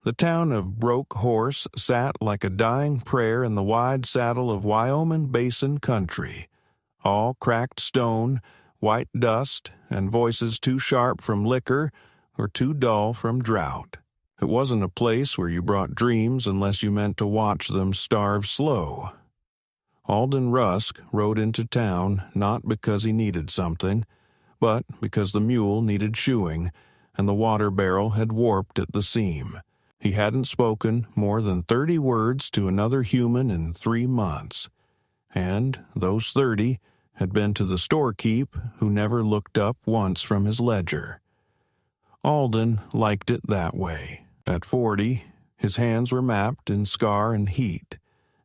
The town of Broke Horse sat like a dying prayer in the wide saddle of Wyoming Basin country, all cracked stone, white dust, and voices too sharp from liquor or too dull from drought. It wasn't a place where you brought dreams unless you meant to watch them starve slow. Alden Rusk rode into town not because he needed something, but because the mule needed shoeing, and the water barrel had warped at the seam. He hadn't spoken more than 30 words to another human in 3 months, and those 30 had been to the storekeep who never looked up once from his ledger. Alden liked it that way. At 40, his hands were mapped in scar and heat,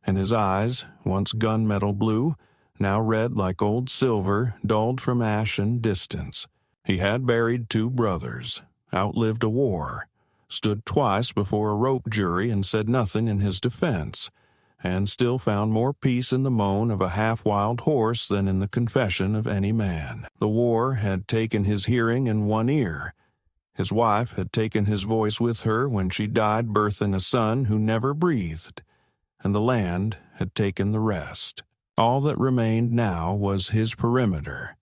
and his eyes, once gunmetal blue, now red like old silver, dulled from ash and distance. He had buried 2 brothers, outlived a war, stood twice before a rope jury and said nothing in his defense, and still found more peace in the moan of a half-wild horse than in the confession of any man. The war had taken his hearing in one ear. His wife had taken his voice with her when she died birthing a son who never breathed, and the land had taken the rest. All that remained now was his perimeter.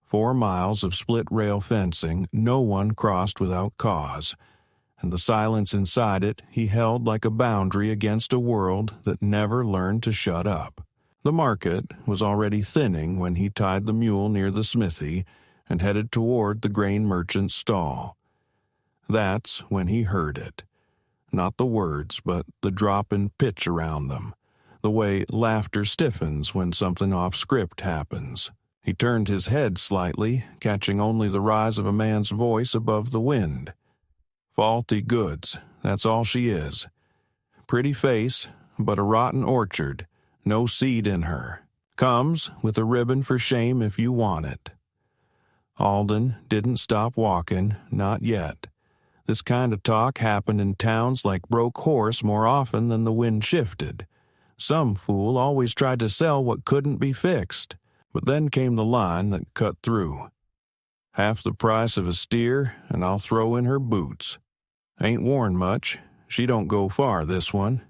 4 miles of split-rail fencing no one crossed without cause, and the silence inside it he held like a boundary against a world that never learned to shut up. The market was already thinning when he tied the mule near the smithy and headed toward the grain merchant's stall. That's when he heard it. Not the words, but the drop in pitch around them, the way laughter stiffens when something off script happens. He turned his head slightly, catching only the rise of a man's voice above the wind. Faulty goods, that's all she is. Pretty face, but a rotten orchard, no seed in her. Comes with a ribbon for shame if you want it. Alden didn't stop walking, not yet. This kind of talk happened in towns like Broke Horse more often than the wind shifted. Some fool always tried to sell what couldn't be fixed, but then came the line that cut through. Half the price of a steer, and I'll throw in her boots. Ain't worn much. She don't go far, this one.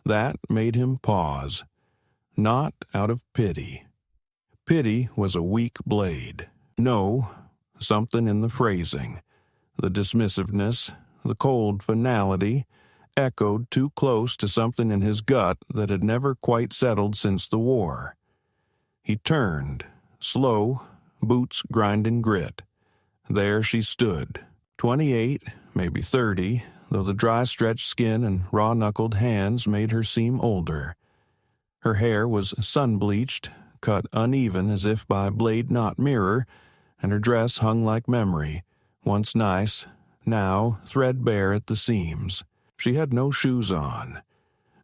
That made him pause. Not out of pity. Pity was a weak blade. No, something in the phrasing. The dismissiveness, the cold finality, echoed too close to something in his gut that had never quite settled since the war. He turned, slow, boots grinding grit. There she stood, 28, maybe 30, though the dry-stretched skin and raw-knuckled hands made her seem older. Her hair was sun-bleached, cut uneven as if by blade-knot mirror, and her dress hung like memory, once nice, now threadbare at the seams. She had no shoes on,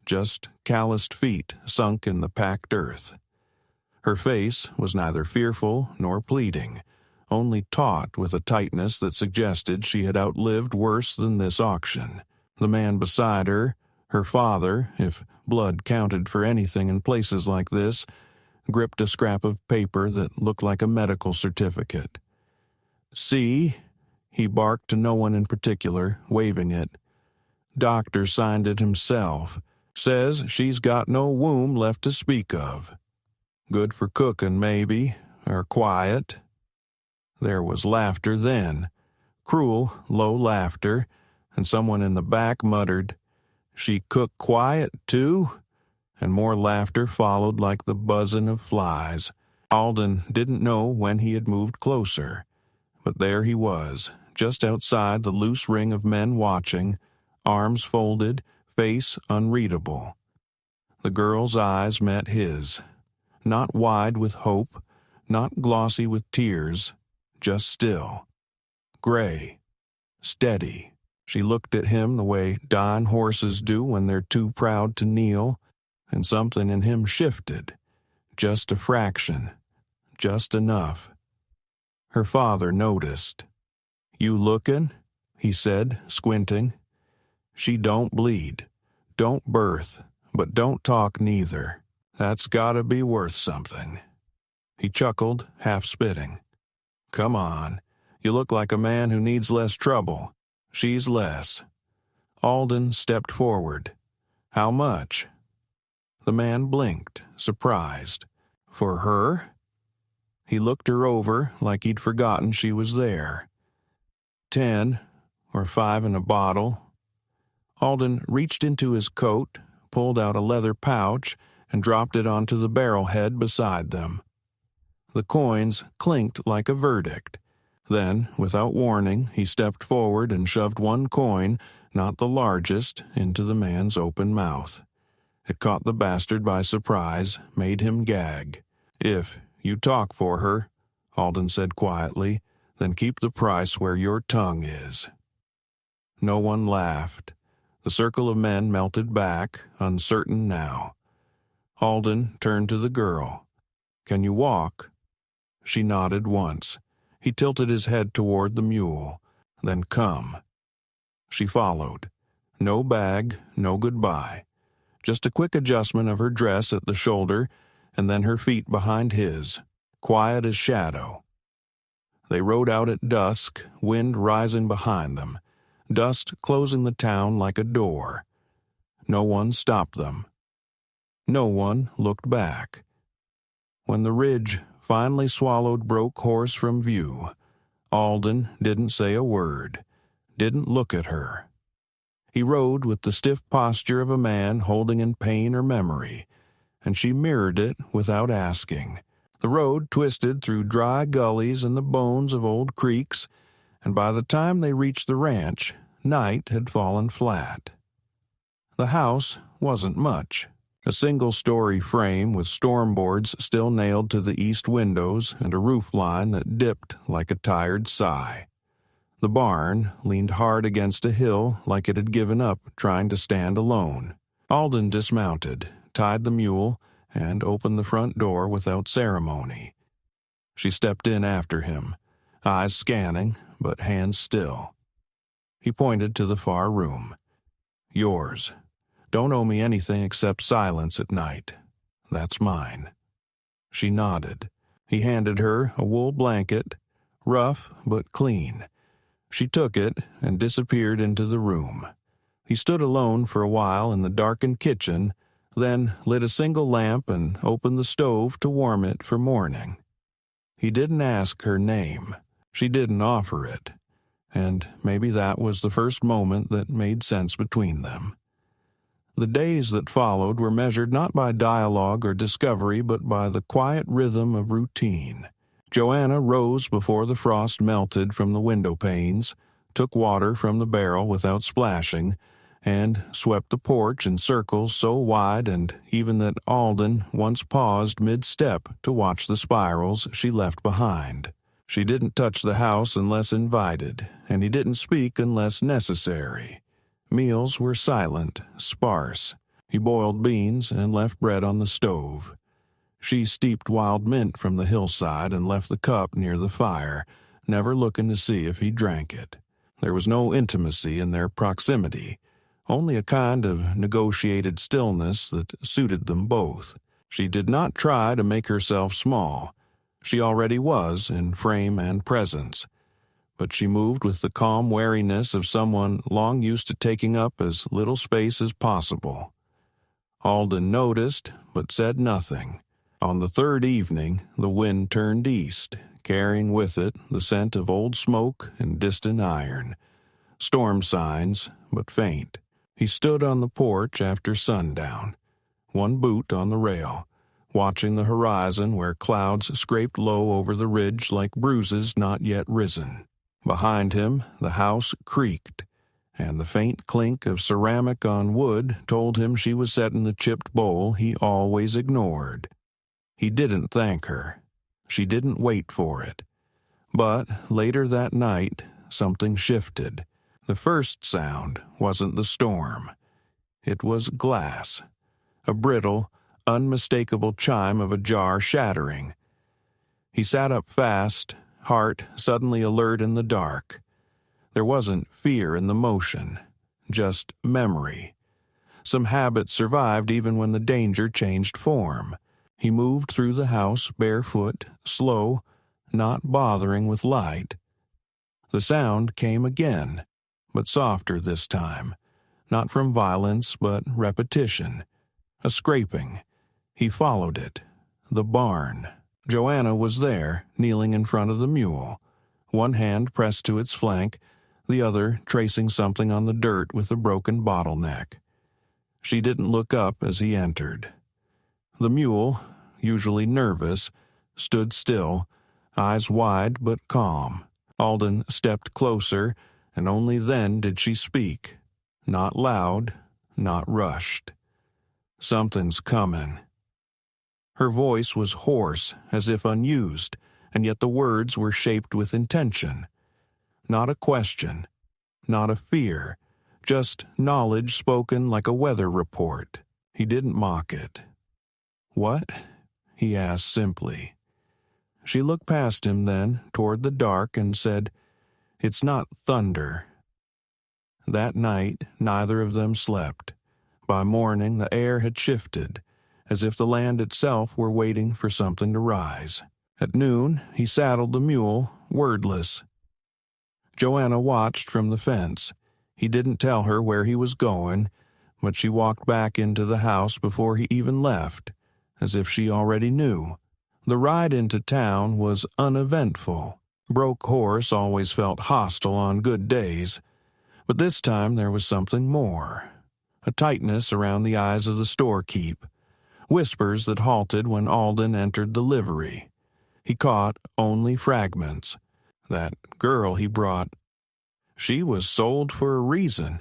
just calloused feet sunk in the packed earth. Her face was neither fearful nor pleading, only taut with a tightness that suggested she had outlived worse than this auction. The man beside her, her father, if blood counted for anything in places like this, gripped a scrap of paper that looked like a medical certificate. "See?" he barked to no one in particular, waving it. "Doctor signed it himself. Says she's got no womb left to speak of. Good for cooking, maybe, or quiet." There was laughter then, cruel, low laughter, and someone in the back muttered, "She cook quiet, too?" And more laughter followed like the buzzing of flies. Alden didn't know when he had moved closer, but there he was, just outside the loose ring of men watching, arms folded, face unreadable. The girl's eyes met his, not wide with hope, not glossy with tears, just still. Gray. Steady. She looked at him the way dying horses do when they're too proud to kneel, and something in him shifted. Just a fraction. Just enough. Her father noticed. "You lookin'?" he said, squinting. "She don't bleed. Don't birth, but don't talk neither. That's gotta be worth something." He chuckled, half spitting. "Come on. You look like a man who needs less trouble. She's less." Alden stepped forward. "How much?" The man blinked, surprised. "For her?" He looked her over like he'd forgotten she was there. 10, or 5 in a bottle." Alden reached into his coat, pulled out a leather pouch, and dropped it onto the barrelhead beside them. The coins clinked like a verdict. Then, without warning, he stepped forward and shoved one coin, not the largest, into the man's open mouth. It caught the bastard by surprise, made him gag. "If you talk for her," Alden said quietly, "then keep the price where your tongue is." No one laughed. The circle of men melted back, uncertain now. Alden turned to the girl. "Can you walk?" She nodded once. He tilted his head toward the mule. "Then come." She followed. No bag, no goodbye. Just a quick adjustment of her dress at the shoulder, and then her feet behind his, quiet as shadow. They rode out at dusk, wind rising behind them, dust closing the town like a door. No one stopped them. No one looked back. When the ridge finally swallowed Broke Horse from view, Alden didn't say a word, didn't look at her. He rode with the stiff posture of a man holding in pain or memory, and she mirrored it without asking. The road twisted through dry gullies and the bones of old creeks, and by the time they reached the ranch, night had fallen flat. The house wasn't much. A single-story frame with storm boards still nailed to the east windows and a roof line that dipped like a tired sigh. The barn leaned hard against a hill like it had given up trying to stand alone. Alden dismounted, tied the mule, and opened the front door without ceremony. She stepped in after him, eyes scanning, but hands still. He pointed to the far room. "Yours. Don't owe me anything except silence at night. That's mine." She nodded. He handed her a wool blanket, rough but clean. She took it and disappeared into the room. He stood alone for a while in the darkened kitchen, then lit a single lamp and opened the stove to warm it for morning. He didn't ask her name. She didn't offer it. And maybe that was the first moment that made sense between them. The days that followed were measured not by dialogue or discovery, but by the quiet rhythm of routine. Joanna rose before the frost melted from the window panes, took water from the barrel without splashing, and swept the porch in circles so wide and even that Alden once paused mid-step to watch the spirals she left behind. She didn't touch the house unless invited, and he didn't speak unless necessary. Meals were silent, sparse. He boiled beans and left bread on the stove. She steeped wild mint from the hillside and left the cup near the fire, never looking to see if he drank it. There was no intimacy in their proximity, only a kind of negotiated stillness that suited them both. She did not try to make herself small. She already was in frame and presence. But she moved with the calm wariness of someone long used to taking up as little space as possible. Alden noticed, but said nothing. On the third evening, the wind turned east, carrying with it the scent of old smoke and distant iron. Storm signs, but faint. He stood on the porch after sundown, one boot on the rail, watching the horizon where clouds scraped low over the ridge like bruises not yet risen. Behind him, the house creaked, and the faint clink of ceramic on wood told him she was setting the chipped bowl he always ignored. He didn't thank her. She didn't wait for it. But later that night, something shifted. The first sound wasn't the storm. It was glass, a brittle, unmistakable chime of a jar shattering. He sat up fast, heart suddenly alert in the dark. There wasn't fear in the motion, just memory. Some habits survived even when the danger changed form. He moved through the house barefoot, slow, not bothering with light. The sound came again, but softer this time, not from violence but repetition. A scraping. He followed it. The barn. Joanna was there, kneeling in front of the mule, one hand pressed to its flank, the other tracing something on the dirt with a broken bottleneck. She didn't look up as he entered. The mule, usually nervous, stood still, eyes wide but calm. Alden stepped closer, and only then did she speak. Not loud, not rushed. "Something's coming." Her voice was hoarse, as if unused, and yet the words were shaped with intention. Not a question, not a fear, just knowledge spoken like a weather report. He didn't mock it. "What?" he asked simply. She looked past him then, toward the dark, and said, "It's not thunder." That night, neither of them slept. By morning, the air had shifted, as if the land itself were waiting for something to rise. At noon, he saddled the mule, wordless. Joanna watched from the fence. He didn't tell her where he was going, but she walked back into the house before he even left, as if she already knew. The ride into town was uneventful. Broke Horse always felt hostile on good days, but this time there was something more. A tightness around the eyes of the storekeep. Whispers that halted when Alden entered the livery. He caught only fragments. That girl he brought, she was sold for a reason.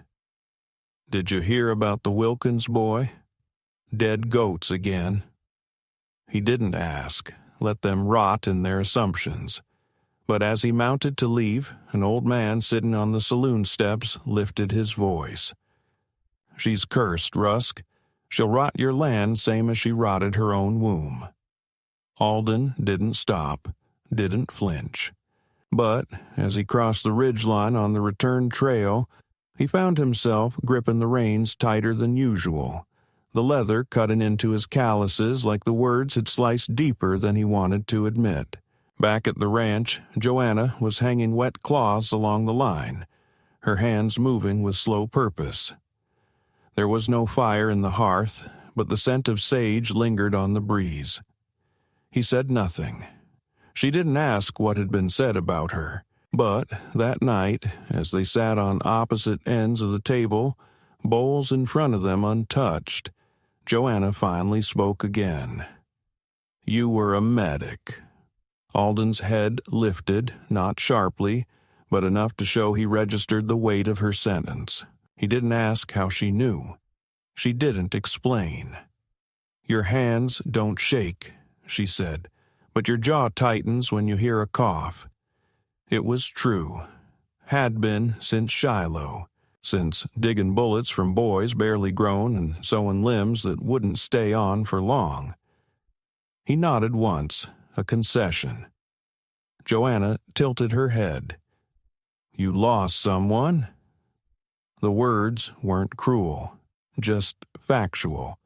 "Did you hear about the Wilkins boy? Dead goats again." He didn't ask, let them rot in their assumptions. But as he mounted to leave, an old man sitting on the saloon steps lifted his voice. "She's cursed, Rusk. She'll rot your land same as she rotted her own womb." Alden didn't stop, didn't flinch. But as he crossed the ridgeline on the return trail, he found himself gripping the reins tighter than usual, the leather cutting into his calluses like the words had sliced deeper than he wanted to admit. Back at the ranch, Joanna was hanging wet cloths along the line, her hands moving with slow purpose. There was no fire in the hearth, but the scent of sage lingered on the breeze. He said nothing. She didn't ask what had been said about her, but that night, as they sat on opposite ends of the table, bowls in front of them untouched, Joanna finally spoke again. "You were a medic." Alden's head lifted, not sharply, but enough to show he registered the weight of her sentence. He didn't ask how she knew. She didn't explain. "Your hands don't shake," she said, "but your jaw tightens when you hear a cough." It was true. Had been since Shiloh, since digging bullets from boys barely grown and sewing limbs that wouldn't stay on for long. He nodded once, a concession. Joanna tilted her head. "You lost someone?" The words weren't cruel, just factual,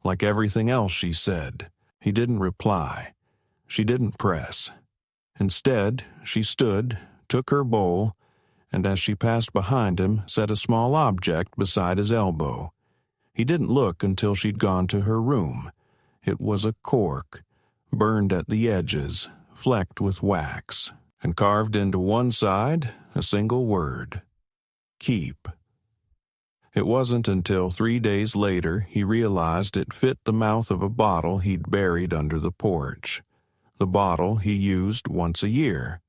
like everything else she said. He didn't reply. She didn't press. Instead, she stood, took her bowl, and as she passed behind him, set a small object beside his elbow. He didn't look until she'd gone to her room. It was a cork, burned at the edges, flecked with wax, and carved into one side a single word: keep. It wasn't until 3 days later he realized it fit the mouth of a bottle he'd buried under the porch. The bottle he used once a year.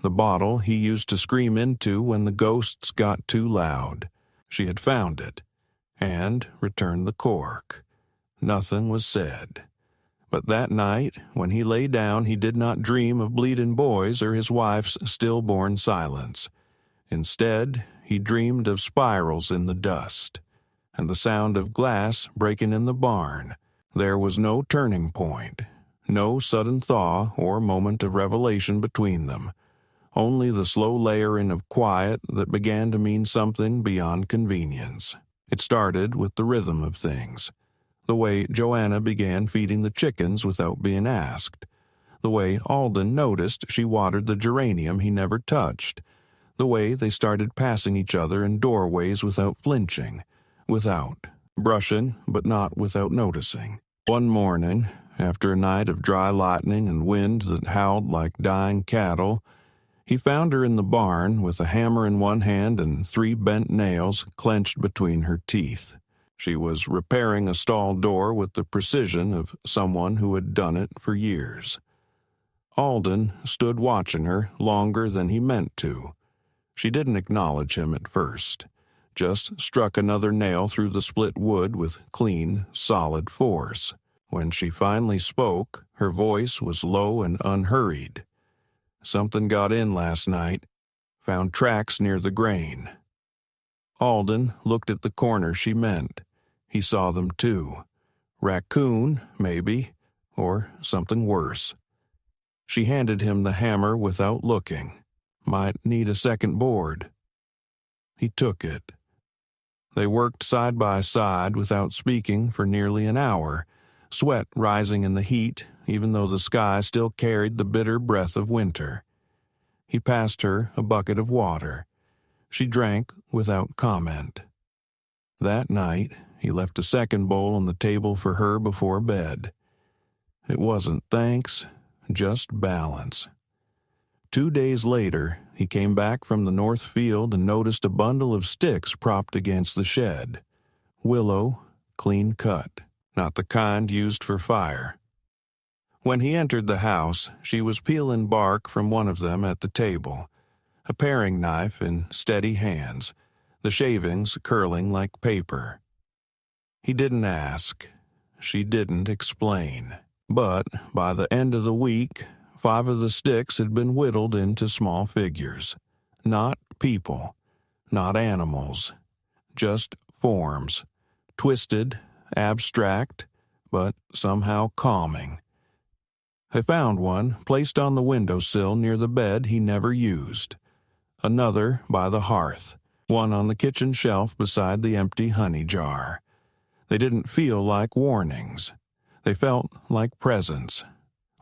The bottle he used to scream into when the ghosts got too loud. She had found it, and returned the cork. Nothing was said. But that night, when he lay down, he did not dream of bleeding boys or his wife's stillborn silence. Instead, he dreamed of spirals in the dust, and the sound of glass breaking in the barn. There was no turning point, no sudden thaw or moment of revelation between them, only the slow layering of quiet that began to mean something beyond convenience. It started with the rhythm of things. The way Joanna began feeding the chickens without being asked. The way Alden noticed she watered the geranium he never touched. The way they started passing each other in doorways without flinching, without, brushing but not without noticing. One morning, after a night of dry lightning and wind that howled like dying cattle, he found her in the barn with a hammer in one hand and 3 bent nails clenched between her teeth. She was repairing a stall door with the precision of someone who had done it for years. Alden stood watching her longer than he meant to. She didn't acknowledge him at first, just struck another nail through the split wood with clean, solid force. When she finally spoke, her voice was low and unhurried. "Something got in last night. Found tracks near the grain." Alden looked at the corner she meant. He saw them too. Raccoon, maybe, or something worse. She handed him the hammer without looking. "Might need a second board." He took it. They worked side by side without speaking for nearly an hour, sweat rising in the heat even though the sky still carried the bitter breath of winter. He passed her a bucket of water. She drank without comment. That night, he left a second bowl on the table for her before bed. It wasn't thanks, just balance. 2 days later, he came back from the north field and noticed a bundle of sticks propped against the shed. Willow, clean cut, not the kind used for fire. When he entered the house, she was peeling bark from one of them at the table, a paring knife in steady hands, the shavings curling like paper. He didn't ask. She didn't explain. But by the end of the week, 5 of the sticks had been whittled into small figures. Not people, not animals, just forms, twisted, abstract, but somehow calming. They found one placed on the windowsill near the bed he never used, another by the hearth, one on the kitchen shelf beside the empty honey jar. They didn't feel like warnings. They felt like presence,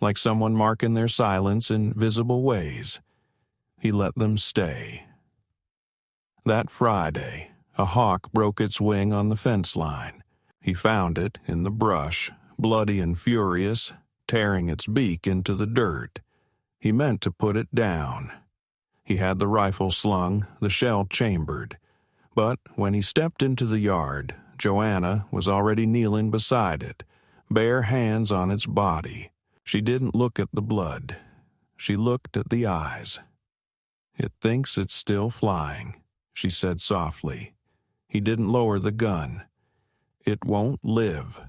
like someone marking their silence in visible ways. He let them stay. That Friday, a hawk broke its wing on the fence line. He found it in the brush, bloody and furious, tearing its beak into the dirt. He meant to put it down. He had the rifle slung, the shell chambered. But when he stepped into the yard, Joanna was already kneeling beside it, bare hands on its body. She didn't look at the blood. She looked at the eyes. "It thinks it's still flying," she said softly. He didn't lower the gun. "It won't live."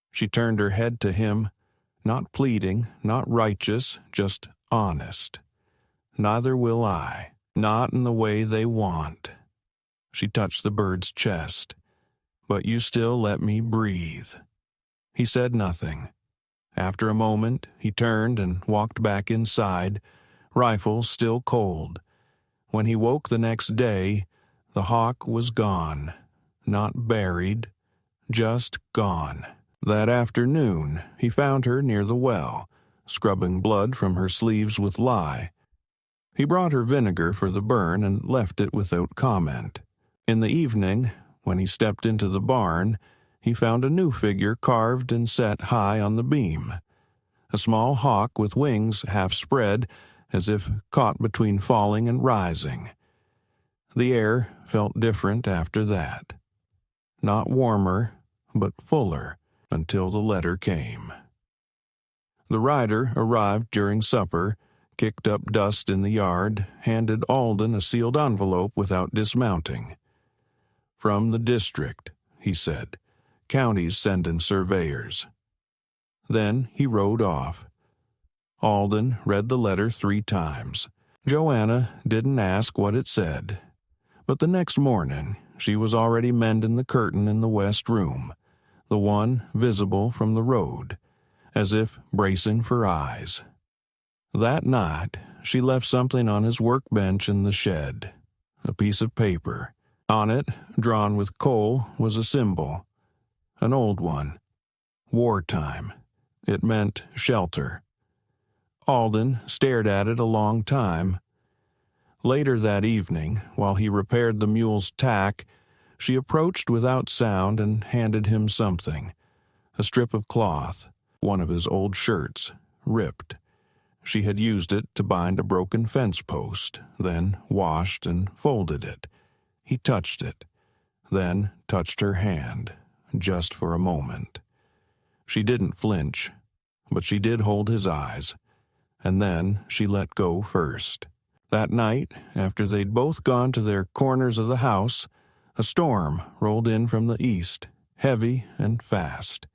She turned her head to him, not pleading, not righteous, just honest. "Neither will I, not in the way they want." She touched the bird's chest. "But you still let me breathe." He said nothing. After a moment, he turned and walked back inside, rifle still cold. When he woke the next day, the hawk was gone. Not buried, just gone. That afternoon, he found her near the well, scrubbing blood from her sleeves with lye. He brought her vinegar for the burn and left it without comment. In the evening, when he stepped into the barn, he found a new figure carved and set high on the beam. A small hawk with wings half spread, as if caught between falling and rising. The air felt different after that. Not warmer, but fuller, until the letter came. The rider arrived during supper, kicked up dust in the yard, handed Alden a sealed envelope without dismounting. "From the district," he said. "County's sending surveyors." Then he rode off. Alden read the letter 3 times. Joanna didn't ask what it said. But the next morning, she was already mending the curtain in the west room, the one visible from the road, as if bracing for eyes. That night, she left something on his workbench in the shed, a piece of paper. On it, drawn with coal, was a symbol, an old one. Wartime. It meant shelter. Alden stared at it a long time. Later that evening, while he repaired the mule's tack, She approached without sound and handed him something. A strip of cloth, one of his old shirts, ripped. She had used it to bind a broken fence post, then washed and folded it. He touched it, then touched her hand, just for a moment. She didn't flinch, but she did hold his eyes, and then she let go first. That night, after they'd both gone to their corners of the house, a storm rolled in from the east, heavy and fast.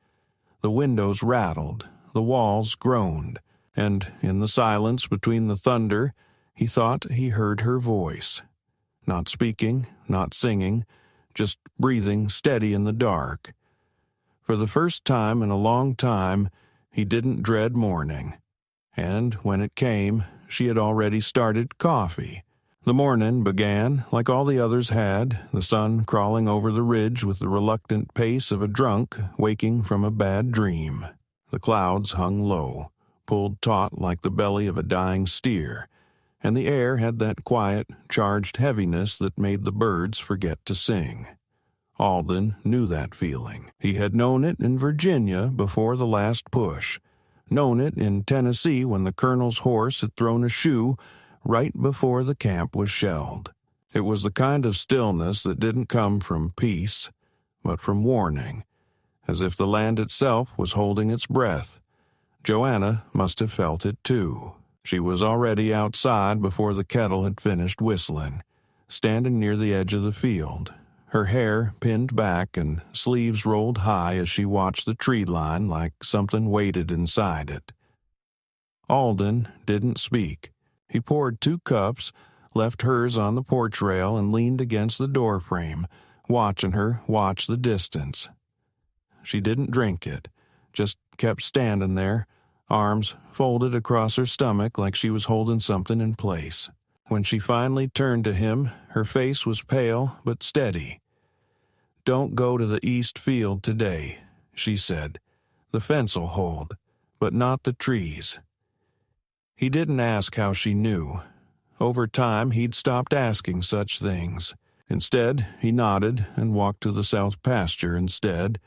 The windows rattled, the walls groaned, and in the silence between the thunder, he thought he heard her voice. Not speaking, not singing, just breathing steady in the dark. For the first time in a long time, he didn't dread morning. And when it came, she had already started coffee. The morning began like all the others had, the sun crawling over the ridge with the reluctant pace of a drunk waking from a bad dream. The clouds hung low, pulled taut like the belly of a dying steer, and the air had that quiet, charged heaviness that made the birds forget to sing. Alden knew that feeling. He had known it in Virginia before the last push, known it in Tennessee when the colonel's horse had thrown a shoe right before the camp was shelled. It was the kind of stillness that didn't come from peace, but from warning, as if the land itself was holding its breath. Joanna must have felt it too. She was already outside before the kettle had finished whistling, standing near the edge of the field, her hair pinned back and sleeves rolled high as she watched the tree line like something waited inside it. Alden didn't speak. He poured 2 cups, left hers on the porch rail, and leaned against the doorframe, watching her watch the distance. She didn't drink it, just kept standing there, arms folded across her stomach like she was holding something in place. When she finally turned to him, her face was pale but steady. "Don't go to the east field today," she said. "The fence'll hold, but not the trees." He didn't ask how she knew. Over time, he'd stopped asking such things. Instead, he nodded and walked to the south pasture instead,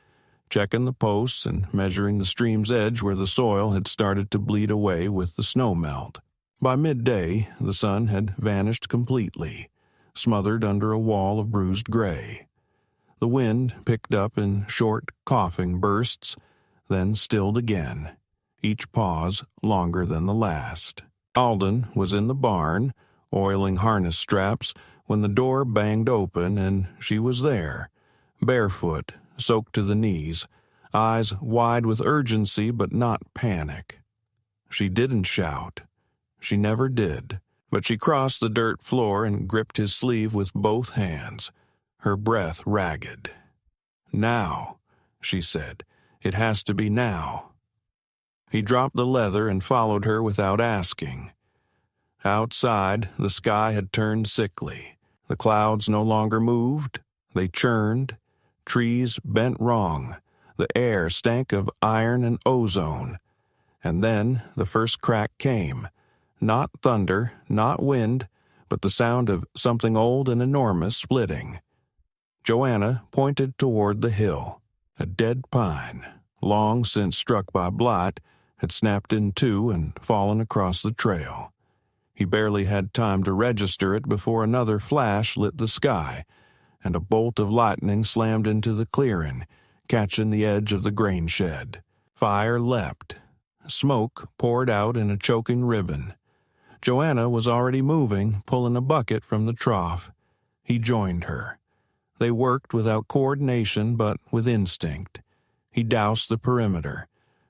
checking the posts and measuring the stream's edge where the soil had started to bleed away with the snowmelt. By midday, the sun had vanished completely, smothered under a wall of bruised gray. The wind picked up in short, coughing bursts, then stilled again, each pause longer than the last. Alden was in the barn, oiling harness straps, when the door banged open and she was there, barefoot, soaked to the knees, eyes wide with urgency but not panic. She didn't shout. She never did, but she crossed the dirt floor and gripped his sleeve with both hands, her breath ragged. "Now," she said. "It has to be now." He dropped the leather and followed her without asking. Outside, the sky had turned sickly. The clouds no longer moved. They churned. Trees bent wrong. The air stank of iron and ozone. And then the first crack came. Not thunder, not wind, but the sound of something old and enormous splitting. Joanna pointed toward the hill. A dead pine, long since struck by blight, had snapped in two and fallen across the trail. He barely had time to register it before another flash lit the sky, and a bolt of lightning slammed into the clearing, catching the edge of the grain shed. Fire leapt. Smoke poured out in a choking ribbon. Joanna was already moving, pulling a bucket from the trough. He joined her. They worked without coordination but with instinct. He doused the perimeter.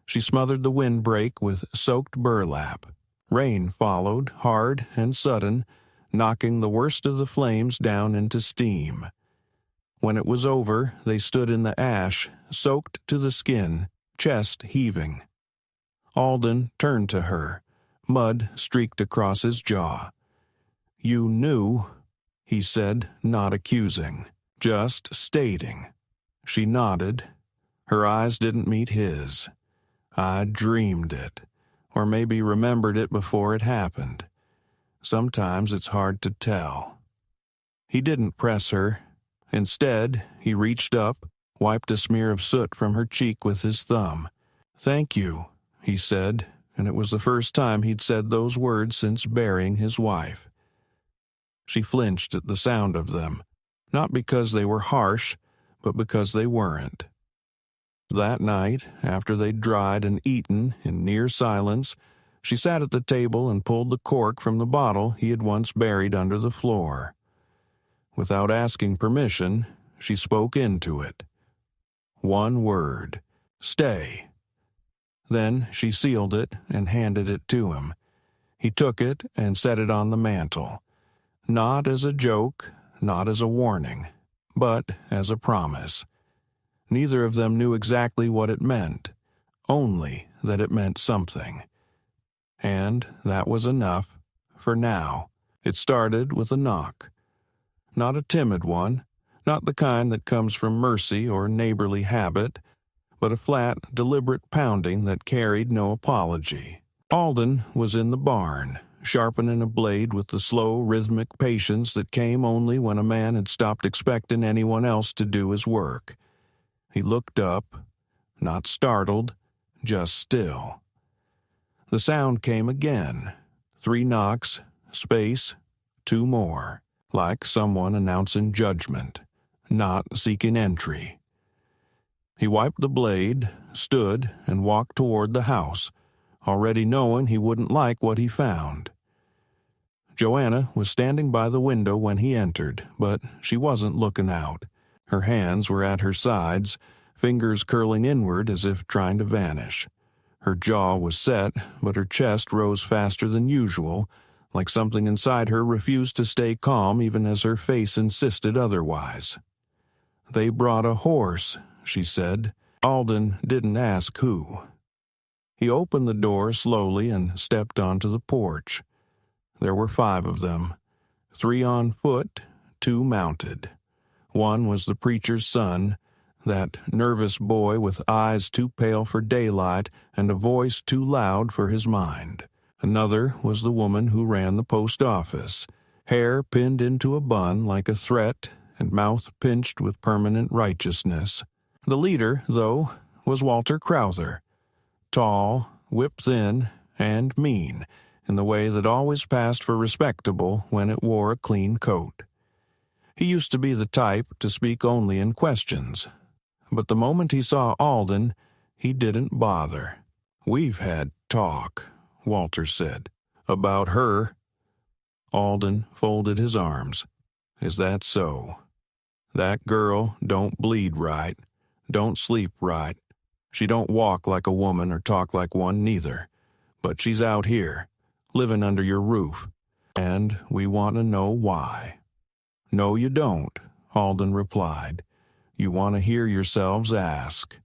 She smothered the windbreak with soaked burlap. Rain followed, hard and sudden, knocking the worst of the flames down into steam. When it was over, they stood in the ash, soaked to the skin, chest heaving. Alden turned to her. Mud streaked across his jaw. "You knew," he said, not accusing, just stating. She nodded. Her eyes didn't meet his. "I dreamed it, or maybe remembered it before it happened. Sometimes it's hard to tell." He didn't press her. Instead, he reached up, wiped a smear of soot from her cheek with his thumb. "Thank you," he said, and it was the first time he'd said those words since burying his wife. She flinched at the sound of them, not because they were harsh, but because they weren't. That night, after they'd dried and eaten in near silence, she sat at the table and pulled the cork from the bottle he had once buried under the floor. Without asking permission, she spoke into it. One word: "Stay." Then she sealed it and handed it to him. He took it and set it on the mantel. Not as a joke, not as a warning, but as a promise. Neither of them knew exactly what it meant, only that it meant something. And that was enough, for now. It started with a knock. Not a timid one, not the kind that comes from mercy or neighborly habit, but a flat, deliberate pounding that carried no apology. Alden was in the barn, sharpening a blade with the slow, rhythmic patience that came only when a man had stopped expecting anyone else to do his work. He looked up, not startled, just still. The sound came again. 3 knocks, space, 2 more, like someone announcing judgment, not seeking entry. He wiped the blade, stood, and walked toward the house, already knowing he wouldn't like what he found. Joanna was standing by the window when he entered, but she wasn't looking out. Her hands were at her sides, fingers curling inward as if trying to vanish. Her jaw was set, but her chest rose faster than usual, like something inside her refused to stay calm even as her face insisted otherwise. "They brought a horse," she said. Alden didn't ask who. He opened the door slowly and stepped onto the porch. There were 5 of them, 3 on foot, 2 mounted. One was the preacher's son, that nervous boy with eyes too pale for daylight and a voice too loud for his mind. Another was the woman who ran the post office, hair pinned into a bun like a threat and mouth pinched with permanent righteousness. The leader, though, was Walter Crowther, tall, whip-thin, and mean, in the way that always passed for respectable when it wore a clean coat. He used to be the type to speak only in questions, but the moment he saw Alden, he didn't bother. "We've had talk," Walter said. "About her." Alden folded his arms. "Is that so? That girl don't bleed right, don't sleep right. She don't walk like a woman or talk like one neither. But she's out here, living under your roof, and we want to know why." "No, you don't," Alden replied. "You want to hear yourselves ask."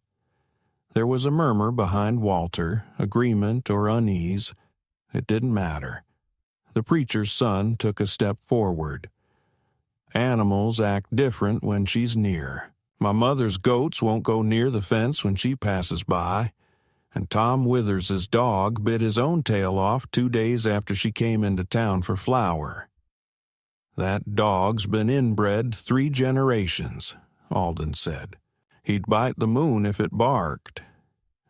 There was a murmur behind Walter, agreement or unease. It didn't matter. The preacher's son took a step forward. "Animals act different when she's near. My mother's goats won't go near the fence when she passes by, and Tom Withers's dog bit his own tail off 2 days after she came into town for flour." "That dog's been inbred 3 generations," Alden said. "He'd bite the moon if it barked."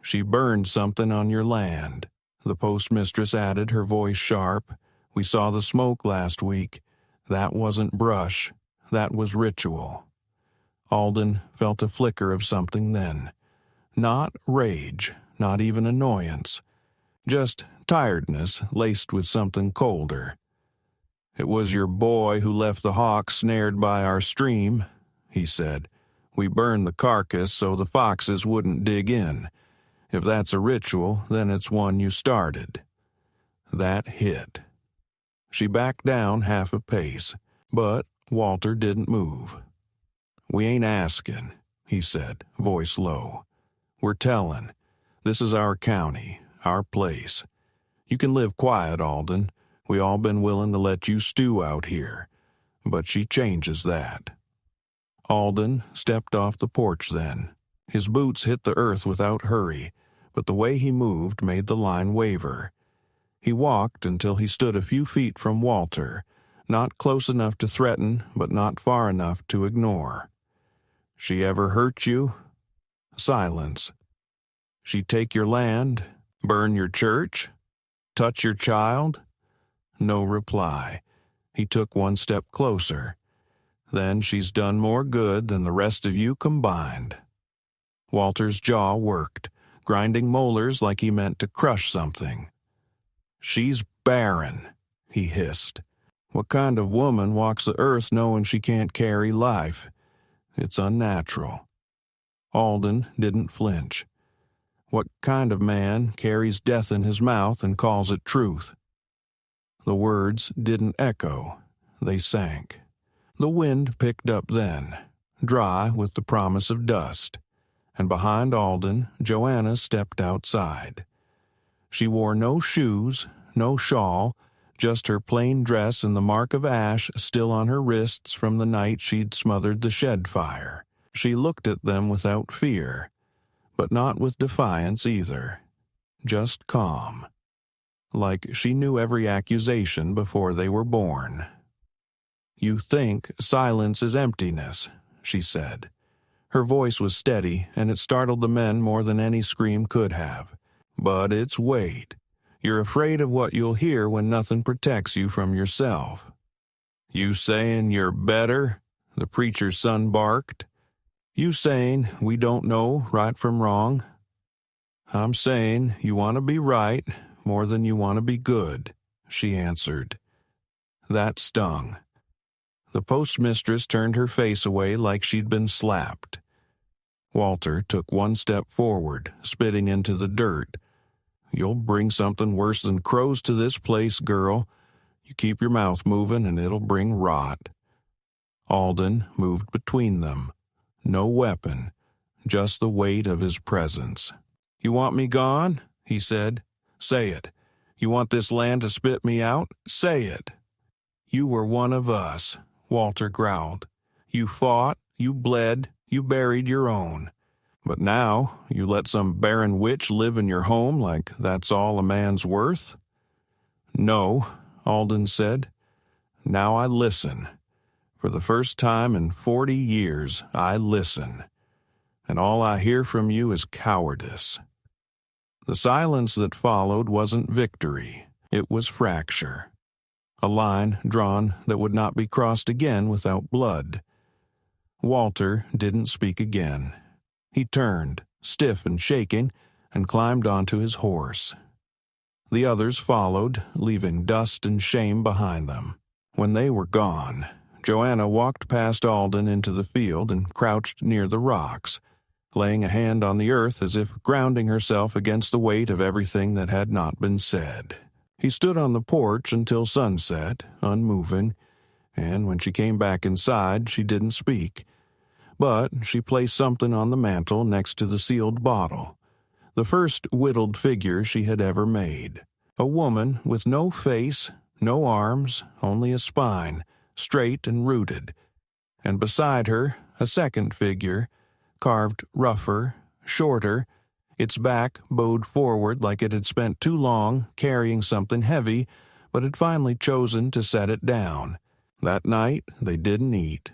"She burned something on your land," the postmistress added, her voice sharp. "We saw the smoke last week. That wasn't brush. That was ritual." Alden felt a flicker of something then. Not rage, not even annoyance. Just tiredness laced with something colder. "It was your boy who left the hawks snared by our stream," he said. "We burned the carcass so the foxes wouldn't dig in. If that's a ritual, then it's one you started." That hit. She backed down half a pace, but Walter didn't move. "We ain't asking," he said, voice low. "We're telling. This is our county, our place. You can live quiet, Alden. We all been willing to let you stew out here. But she changes that." Alden stepped off the porch then. His boots hit the earth without hurry, but the way he moved made the line waver. He walked until he stood a few feet from Walter, not close enough to threaten, but not far enough to ignore. She ever hurt you? Silence. She take your land, burn your church, touch your child? No reply. He took one step closer. Then she's done more good than the rest of you combined. Walter's jaw worked, grinding molars like he meant to crush something. She's barren, he hissed. What kind of woman walks the earth knowing she can't carry life? It's unnatural. Alden didn't flinch. What kind of man carries death in his mouth and calls it truth? The words didn't echo. They sank. The wind picked up then, dry with the promise of dust, and behind Alden, Joanna stepped outside. She wore no shoes, no shawl, just her plain dress and the mark of ash still on her wrists from the night she'd smothered the shed fire. She looked at them without fear, but not with defiance either, just calm, like she knew every accusation before they were born. "You think silence is emptiness," she said. Her voice was steady, and it startled the men more than any scream could have. "But it's weight. You're afraid of what you'll hear when nothing protects you from yourself." "You saying you're better?" the preacher's son barked. "You saying we don't know right from wrong?" "I'm saying you want to be right more than you want to be good," she answered. That stung. The postmistress turned her face away like she'd been slapped. Walter took one step forward, spitting into the dirt. "You'll bring something worse than crows to this place, girl. You keep your mouth moving and it'll bring rot." Alden moved between them. No weapon, just the weight of his presence. "You want me gone?" he said. "Say it. You want this land to spit me out? Say it." "You were one of us," Walter growled. "You fought, you bled, you buried your own. But now you let some barren witch live in your home like that's all a man's worth?" "No," Alden said. "Now I listen. For the first time in 40 years, I listen. And all I hear from you is cowardice." The silence that followed wasn't victory. It was fracture. A line drawn that would not be crossed again without blood. Walter didn't speak again. He turned, stiff and shaking, and climbed onto his horse. The others followed, leaving dust and shame behind them. When they were gone, Joanna walked past Alden into the field and crouched near the rocks, laying a hand on the earth as if grounding herself against the weight of everything that had not been said. He stood on the porch until sunset, unmoving, and when she came back inside, she didn't speak. But she placed something on the mantel next to the sealed bottle, the first whittled figure she had ever made. A woman with no face, no arms, only a spine, straight and rooted. And beside her, a second figure, carved rougher, shorter, its back bowed forward like it had spent too long carrying something heavy, but had finally chosen to set it down. That night, they didn't eat.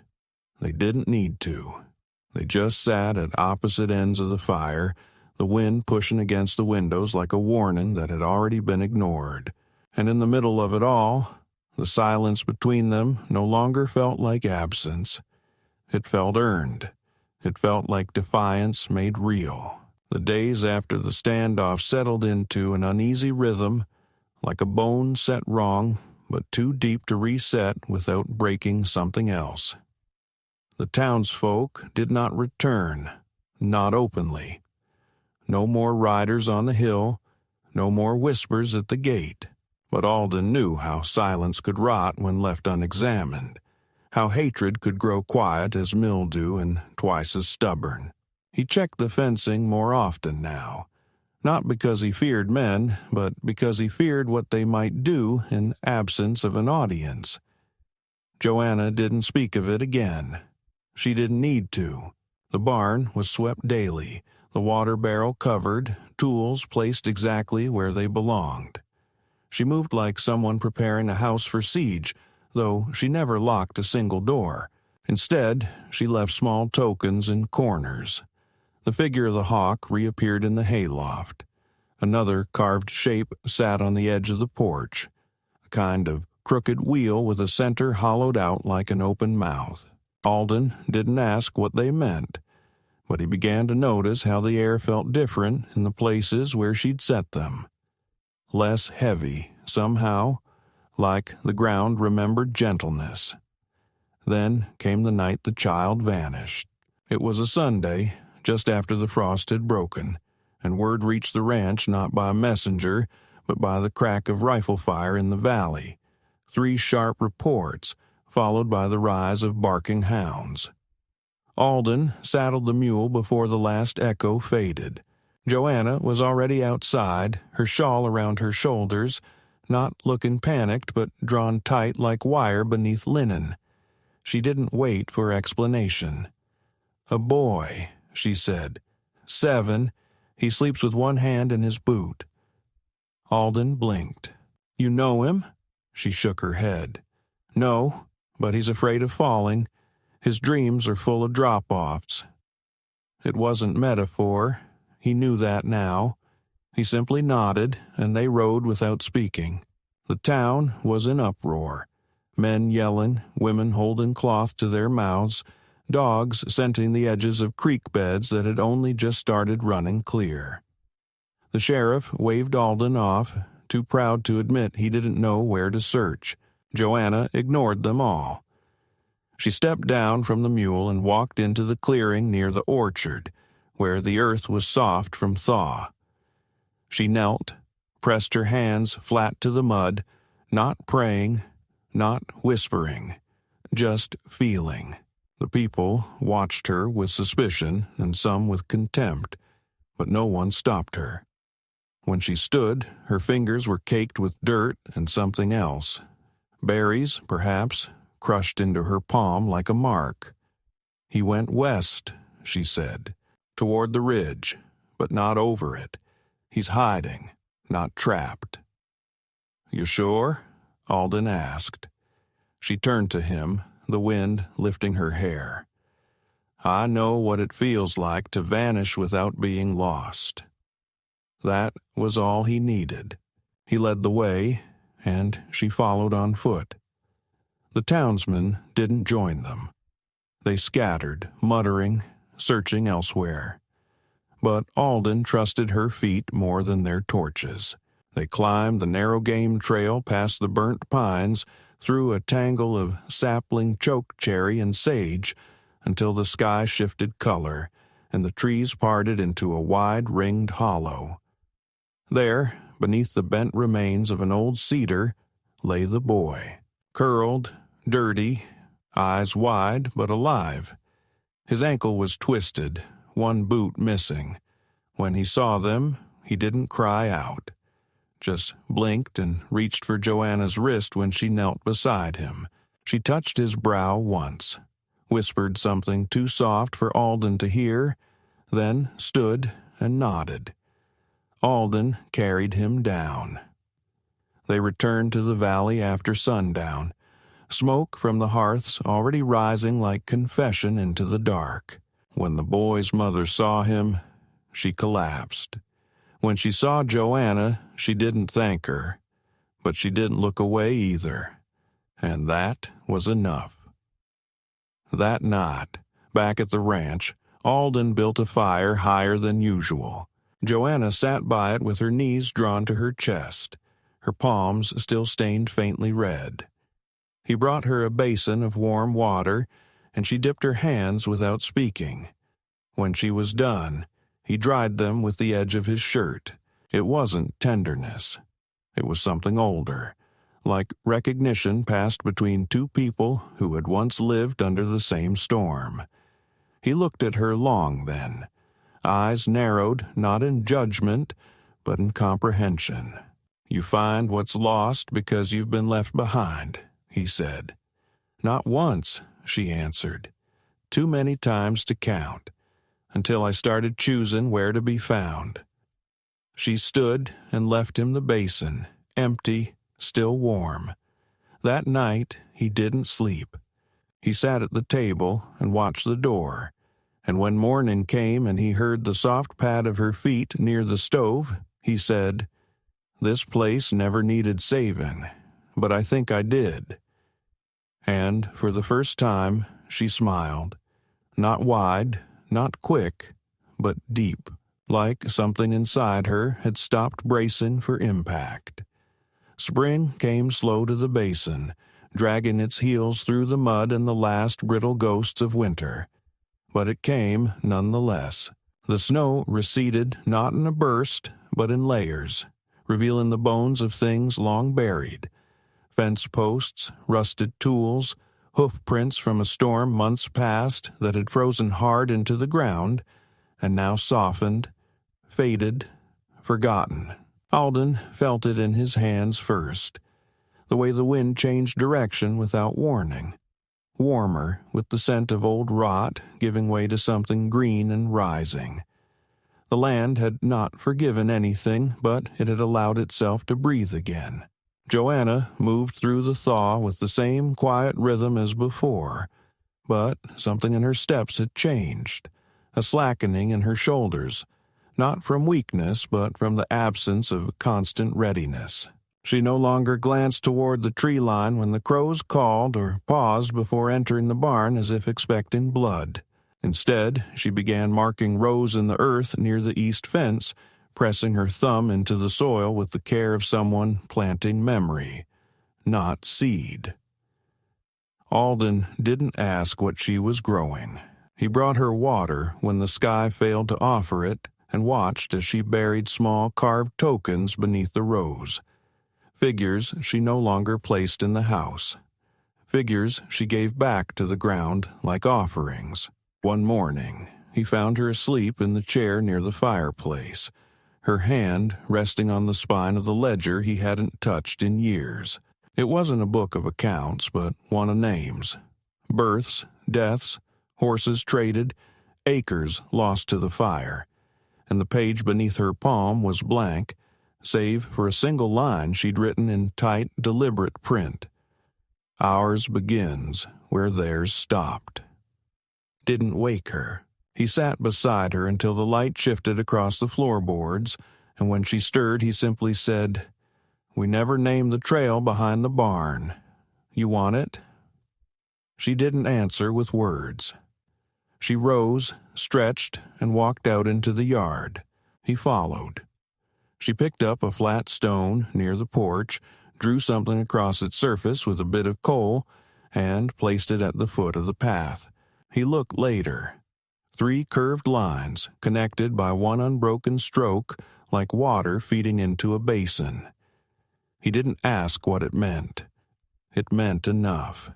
They didn't need to. They just sat at opposite ends of the fire, the wind pushing against the windows like a warning that had already been ignored. And in the middle of it all, the silence between them no longer felt like absence. It felt earned. It felt like defiance made real. The days after the standoff settled into an uneasy rhythm, like a bone set wrong, but too deep to reset without breaking something else. The townsfolk did not return, not openly. No more riders on the hill, no more whispers at the gate. But Alden knew how silence could rot when left unexamined, how hatred could grow quiet as mildew and twice as stubborn. He checked the fencing more often now, not because he feared men, but because he feared what they might do in absence of an audience. Joanna didn't speak of it again. She didn't need to. The barn was swept daily, the water barrel covered, tools placed exactly where they belonged. She moved like someone preparing a house for siege, though she never locked a single door. Instead, she left small tokens in corners. The figure of the hawk reappeared in the hayloft. Another carved shape sat on the edge of the porch, a kind of crooked wheel with a center hollowed out like an open mouth. Alden didn't ask what they meant, but he began to notice how the air felt different in the places where she'd set them. Less heavy, somehow, like the ground remembered gentleness. Then came the night the child vanished. It was a Sunday, just after the frost had broken, and word reached the ranch not by messenger, but by the crack of rifle fire in the valley. 3 sharp reports, followed by the rise of barking hounds. Alden saddled the mule before the last echo faded. Joanna was already outside, her shawl around her shoulders, not looking panicked but drawn tight like wire beneath linen. She didn't wait for explanation. "A boy," she said. "7. He sleeps with one hand in his boot." Alden blinked. "You know him?" She shook her head. "No, but he's afraid of falling. His dreams are full of drop-offs." It wasn't metaphor. He knew that now. He simply nodded, and they rode without speaking. The town was in uproar. Men yelling, women holding cloth to their mouths, dogs scenting the edges of creek beds that had only just started running clear. The sheriff waved Alden off, too proud to admit he didn't know where to search. Joanna ignored them all. She stepped down from the mule and walked into the clearing near the orchard, where the earth was soft from thaw. She knelt, pressed her hands flat to the mud, not praying, not whispering, just feeling. The people watched her with suspicion and some with contempt, but no one stopped her. When she stood, her fingers were caked with dirt and something else. Berries, perhaps, crushed into her palm like a mark. "He went west," she said, "toward the ridge, but not over it. He's hiding, not trapped." "You sure?" Alden asked. She turned to him, the wind lifting her hair. "I know what it feels like to vanish without being lost." That was all he needed. He led the way, and she followed on foot. The townsmen didn't join them. They scattered, muttering, searching elsewhere. But Alden trusted her feet more than their torches. They climbed the narrow game trail past the burnt pines, through a tangle of sapling chokecherry and sage, until the sky shifted color, and the trees parted into a wide-ringed hollow. There, beneath the bent remains of an old cedar, lay the boy, curled, dirty, eyes wide but alive. His ankle was twisted, one boot missing. When he saw them, he didn't cry out, just blinked and reached for Joanna's wrist when she knelt beside him. She touched his brow once, whispered something too soft for Alden to hear, then stood and nodded. Alden carried him down. They returned to the valley after sundown, smoke from the hearths already rising like confession into the dark. When the boy's mother saw him, she collapsed. When she saw Joanna, she didn't thank her, but she didn't look away either, and that was enough. That night, back at the ranch, Alden built a fire higher than usual. Joanna sat by it with her knees drawn to her chest, her palms still stained faintly red. He brought her a basin of warm water, and she dipped her hands without speaking. When she was done, he dried them with the edge of his shirt. It wasn't tenderness. It was something older, like recognition passed between two people who had once lived under the same storm. He looked at her long then, eyes narrowed not in judgment, but in comprehension. "You find what's lost because you've been left behind," he said. "Not once," she answered. "Too many times to count, until I started choosing where to be found." She stood and left him the basin, empty, still warm. That night he didn't sleep. He sat at the table and watched the door, and when morning came and he heard the soft pad of her feet near the stove, he said, "This place never needed saving, but I think I did." And for the first time, she smiled. Not wide, not quick, but deep, like something inside her had stopped bracing for impact. Spring came slow to the basin, dragging its heels through the mud and the last brittle ghosts of winter. But it came nonetheless. The snow receded not in a burst, but in layers, revealing the bones of things long buried. Fence posts, rusted tools, hoof prints from a storm months past that had frozen hard into the ground, and now softened, faded, forgotten. Alden felt it in his hands first, the way the wind changed direction without warning. Warmer, with the scent of old rot giving way to something green and rising. The land had not forgiven anything, but it had allowed itself to breathe again. Joanna moved through the thaw with the same quiet rhythm as before, but something in her steps had changed, a slackening in her shoulders, not from weakness but from the absence of constant readiness. She no longer glanced toward the tree line when the crows called or paused before entering the barn as if expecting blood. Instead, she began marking rows in the earth near the east fence, pressing her thumb into the soil with the care of someone planting memory, not seed. Alden didn't ask what she was growing. He brought her water when the sky failed to offer it and watched as she buried small carved tokens beneath the rows. Figures she no longer placed in the house. Figures she gave back to the ground like offerings. One morning, he found her asleep in the chair near the fireplace, her hand resting on the spine of the ledger he hadn't touched in years. It wasn't a book of accounts, but one of names. Births, deaths, horses traded, acres lost to the fire. And the page beneath her palm was blank, save for a single line she'd written in tight, deliberate print. Ours begins where theirs stopped. Didn't wake her. He sat beside her until the light shifted across the floorboards, and when she stirred he simply said, "We never named the trail behind the barn. You want it?" She didn't answer with words. She rose, stretched, and walked out into the yard. He followed. She picked up a flat stone near the porch, drew something across its surface with a bit of coal, and placed it at the foot of the path. He looked later. 3 curved lines, connected by one unbroken stroke, like water feeding into a basin. He didn't ask what it meant. It meant enough.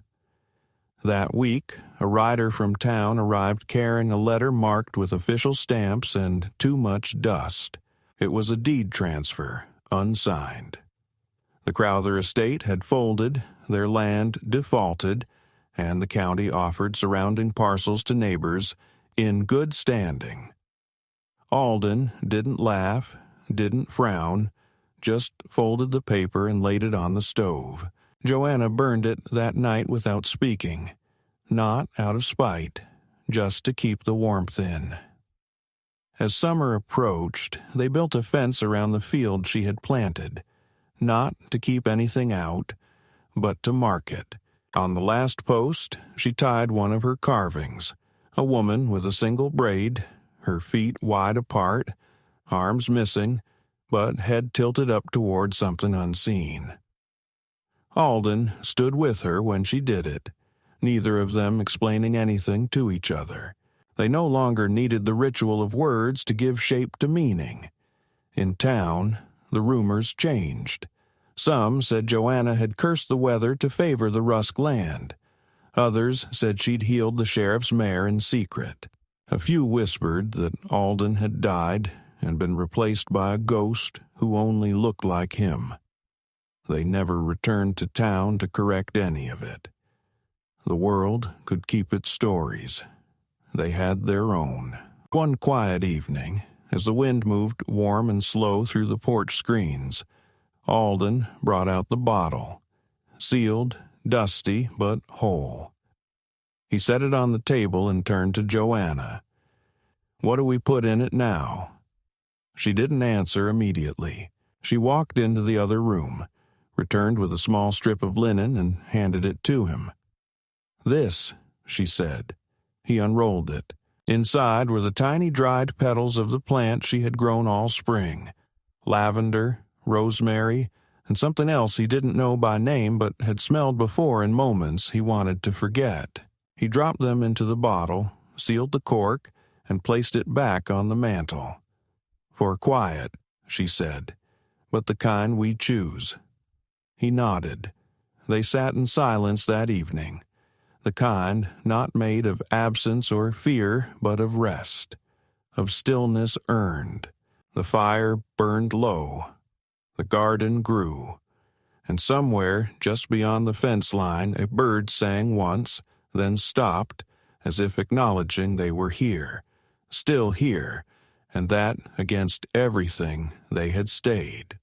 That week, a rider from town arrived carrying a letter marked with official stamps and too much dust. It was a deed transfer, unsigned. The Crowther estate had folded, their land defaulted, and the county offered surrounding parcels to neighbors in good standing. Alden didn't laugh, didn't frown, just folded the paper and laid it on the stove. Joanna burned it that night without speaking, not out of spite, just to keep the warmth in. As summer approached, they built a fence around the field she had planted, not to keep anything out, but to mark it. On the last post, she tied one of her carvings, a woman with a single braid, her feet wide apart, arms missing, but head tilted up toward something unseen. Alden stood with her when she did it, neither of them explaining anything to each other. They no longer needed the ritual of words to give shape to meaning. In town, the rumors changed. Some said Joanna had cursed the weather to favor the Rusk land. Others said she'd healed the sheriff's mare in secret. A few whispered that Alden had died and been replaced by a ghost who only looked like him. They never returned to town to correct any of it. The world could keep its stories. They had their own. One quiet evening, as the wind moved warm and slow through the porch screens, Alden brought out the bottle, sealed, dusty, but whole. He set it on the table and turned to Joanna. "What do we put in it now?" She didn't answer immediately. She walked into the other room, returned with a small strip of linen and handed it to him. "This," she said. He unrolled it. Inside were the tiny dried petals of the plant she had grown all spring. Lavender, rosemary, and something else he didn't know by name but had smelled before in moments he wanted to forget. He dropped them into the bottle, sealed the cork, and placed it back on the mantel. "For quiet," she said, "but the kind we choose." He nodded. They sat in silence that evening, the kind not made of absence or fear, but of rest, of stillness earned. The fire burned low. The garden grew. And somewhere, just beyond the fence line, a bird sang once, then stopped, as if acknowledging they were here, still here, and that, against everything, they had stayed.